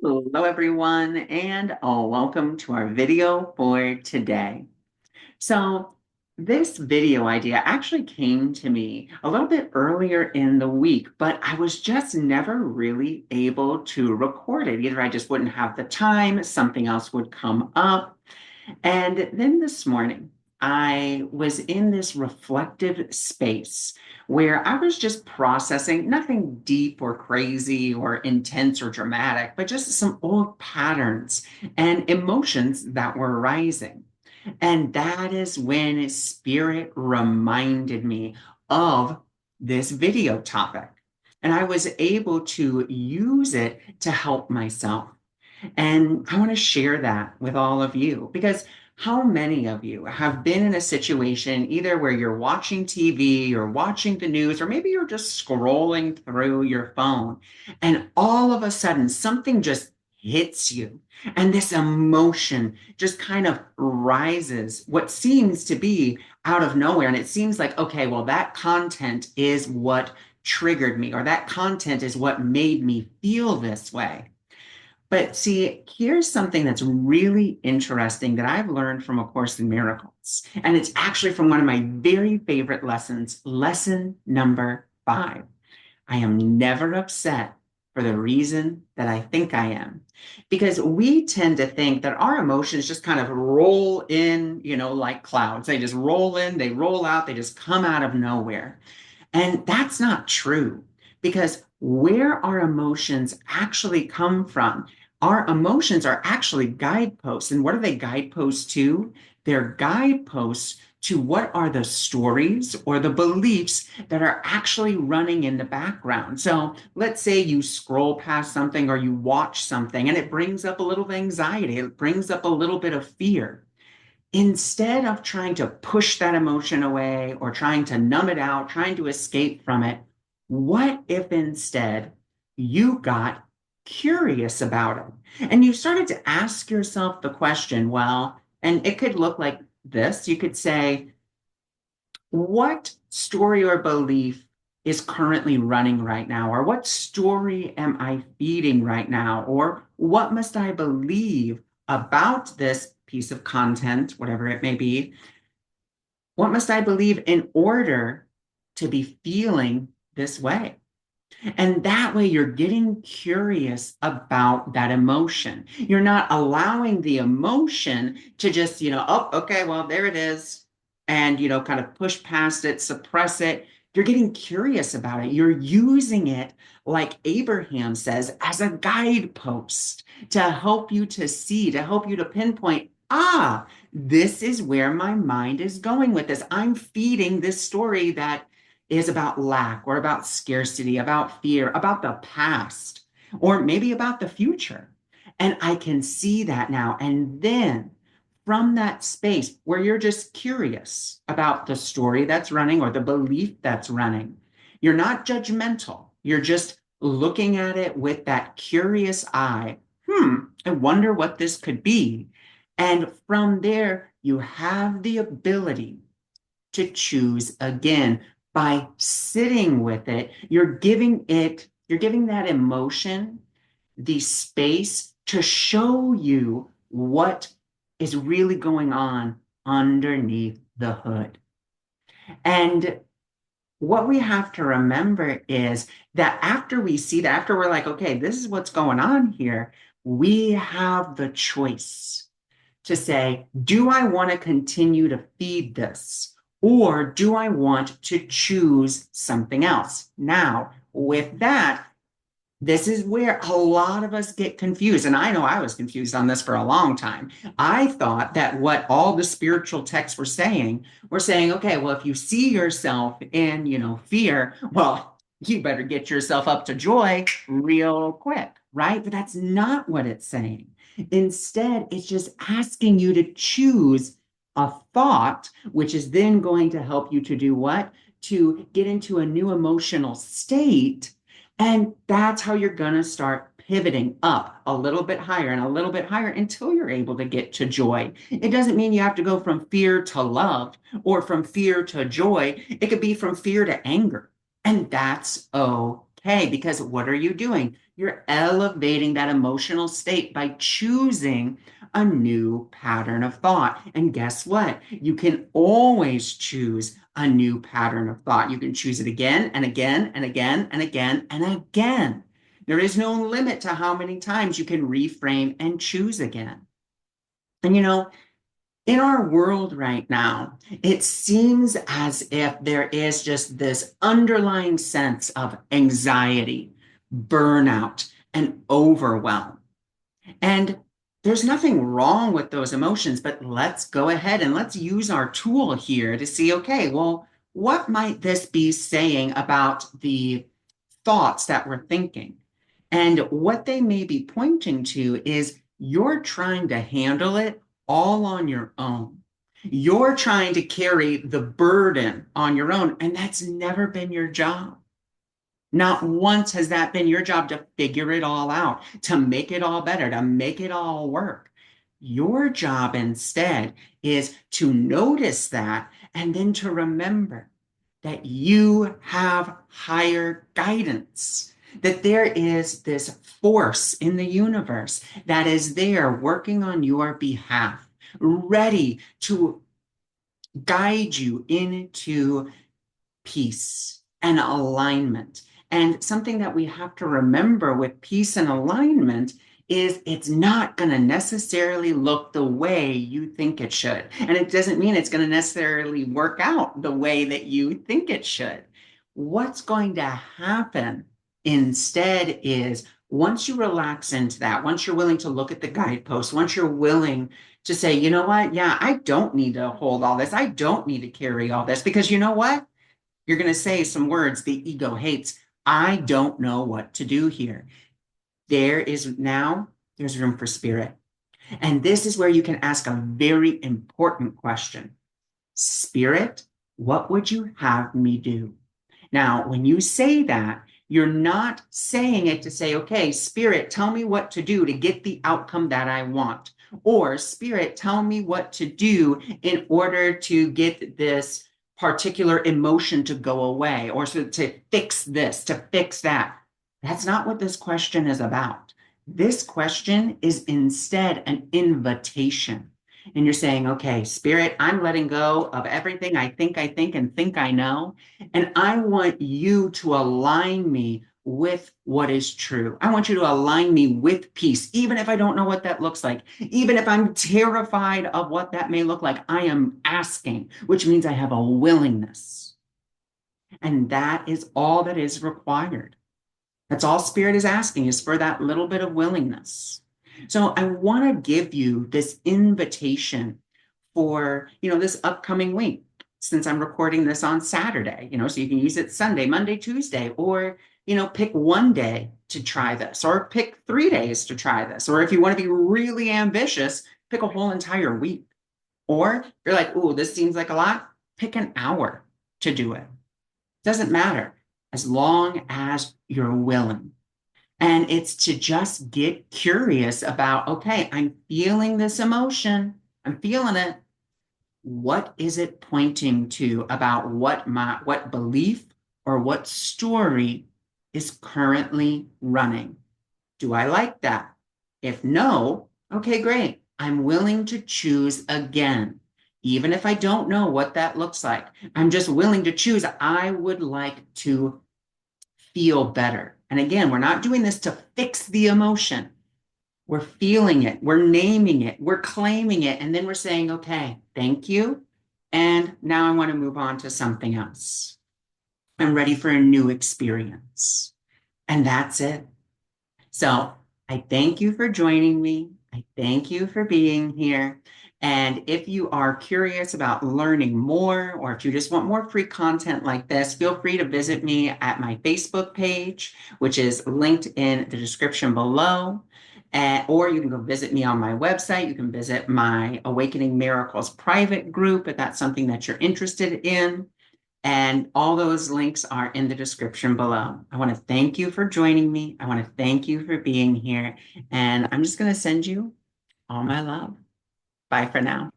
Hello, everyone, and welcome to our video for today. So, this video idea actually came to me a little bit earlier in the week, but I was just never really able to record it. Either I just wouldn't have the time, something else would come up. And then this morning, I was in this reflective space where I was just processing nothing deep or crazy or intense or dramatic, but just some old patterns and emotions that were rising. And that is when Spirit reminded me of this video topic. And I was able to use it to help myself. And I want to share that with all of you because how many of you have been in a situation either where you're watching TV or watching the news, or maybe you're just scrolling through your phone, and all of a sudden something just hits you, and this emotion just kind of rises, what seems to be out of nowhere. And it seems like, okay, well, that content is what triggered me, or that content is what made me feel this way. But see, here's something that's really interesting that I've learned from A Course in Miracles. And it's actually from one of my very favorite lessons, lesson number 5. I am never upset for the reason that I think I am. Because we tend to think that our emotions just kind of roll in, like clouds. They just roll in, they roll out, they just come out of nowhere. And that's not true because where our emotions actually come from, our emotions are actually guideposts. And what are they guideposts to? They're guideposts to what are the stories or the beliefs that are actually running in the background. So let's say you scroll past something or you watch something and it brings up a little anxiety, it brings up a little bit of fear. Instead of trying to push that emotion away or trying to numb it out, trying to escape from it, what if instead you got curious about it and you started to ask yourself the question, well, and it could look like this. You could say, what story or belief is currently running right now? Or what story am I feeding right now? Or what must I believe about this piece of content, whatever it may be? What must I believe in order to be feeling this way? And that way, you're getting curious about that emotion. You're not allowing the emotion to just, oh, okay, well, there it is. And, kind of push past it, suppress it. You're getting curious about it. You're using it, like Abraham says, as a guidepost to help you to see, to help you to pinpoint, this is where my mind is going with this. I'm feeding this story that is about lack or about scarcity, about fear, about the past, or maybe about the future. And I can see that now. And then from that space where you're just curious about the story that's running or the belief that's running, you're not judgmental. You're just looking at it with that curious eye. I wonder what this could be. And from there, you have the ability to choose again by sitting with it. You're giving that emotion the space to show you what is really going on underneath the hood. And what we have to remember is that after we see that, after we're like, okay, this is what's going on here, we have the choice to say, do I want to continue to feed this? Or do I want to choose something else? Now, with that, this is where a lot of us get confused. And I know I was confused on this for a long time. I thought that what all the spiritual texts were saying, okay, well, if you see yourself in, fear, well, you better get yourself up to joy real quick, right? But that's not what it's saying. Instead, it's just asking you to choose a thought, which is then going to help you to do what? To get into a new emotional state, and that's how you're going to start pivoting up a little bit higher and a little bit higher until you're able to get to joy. It doesn't mean you have to go from fear to love or from fear to joy. It could be from fear to anger. And that's okay. okay, because what are you doing? You're elevating that emotional state by choosing a new pattern of thought. And guess what? You can always choose a new pattern of thought. You can choose it again and again and again and again and again. There is no limit to how many times you can reframe and choose again. And in our world right now, it seems as if there is just this underlying sense of anxiety, burnout, and overwhelm. And there's nothing wrong with those emotions, but let's go ahead and let's use our tool here to see, okay, well, what might this be saying about the thoughts that we're thinking? And what they may be pointing to is you're trying to handle it all on your own. You're trying to carry the burden on your own, and that's never been your job. Not once has that been your job to figure it all out, to make it all better, to make it all work. Your job instead is to notice that and then to remember that you have higher guidance, that there is this force in the universe that is there working on your behalf, ready to guide you into peace and alignment. And something that we have to remember with peace and alignment is it's not going to necessarily look the way you think it should. And it doesn't mean it's going to necessarily work out the way that you think it should. What's going to happen instead is once you relax into that, once you're willing to look at the guideposts, once you're willing to say, you know what? Yeah, I don't need to hold all this. I don't need to carry all this because you know what? You're going to say some words the ego hates. I don't know what to do here. There's room for spirit. And this is where you can ask a very important question. Spirit, what would you have me do? Now, when you say that, you're not saying it to say, okay, Spirit, tell me what to do to get the outcome that I want. Or, Spirit, tell me what to do in order to get this particular emotion to go away, or so to fix this, to fix that. That's not what this question is about. This question is instead an invitation. And you're saying, okay, Spirit, I'm letting go of everything I think, and think I know. And I want you to align me with what is true. I want you to align me with peace, even if I don't know what that looks like, even if I'm terrified of what that may look like. I am asking, which means I have a willingness. And that is all that is required. That's all Spirit is asking, is for that little bit of willingness. So I want to give you this invitation for, this upcoming week, since I'm recording this on Saturday, so you can use it Sunday, Monday, Tuesday, or, pick one day to try this, or pick 3 days to try this. Or if you want to be really ambitious, pick a whole entire week. Or you're like, oh, this seems like a lot, pick an hour to do it. Doesn't matter as long as you're willing. And it's to just get curious about, okay, I'm feeling this emotion. I'm feeling it. What is it pointing to about what belief or what story is currently running? Do I like that? If no, okay, great. I'm willing to choose again. Even if I don't know what that looks like, I'm just willing to choose. I would like to feel better. And again, we're not doing this to fix the emotion. We're feeling it, we're naming it, we're claiming it, and then we're saying, okay, thank you. And now I want to move on to something else. I'm ready for a new experience. And that's it. So I thank you for joining me. I thank you for being here. And if you are curious about learning more, or if you just want more free content like this, feel free to visit me at my Facebook page, which is linked in the description below. Or you can go visit me on my website. You can visit my Awakening Miracles private group if that's something that you're interested in. And all those links are in the description below. I want to thank you for joining me. I want to thank you for being here. And I'm just going to send you all my love. Bye for now.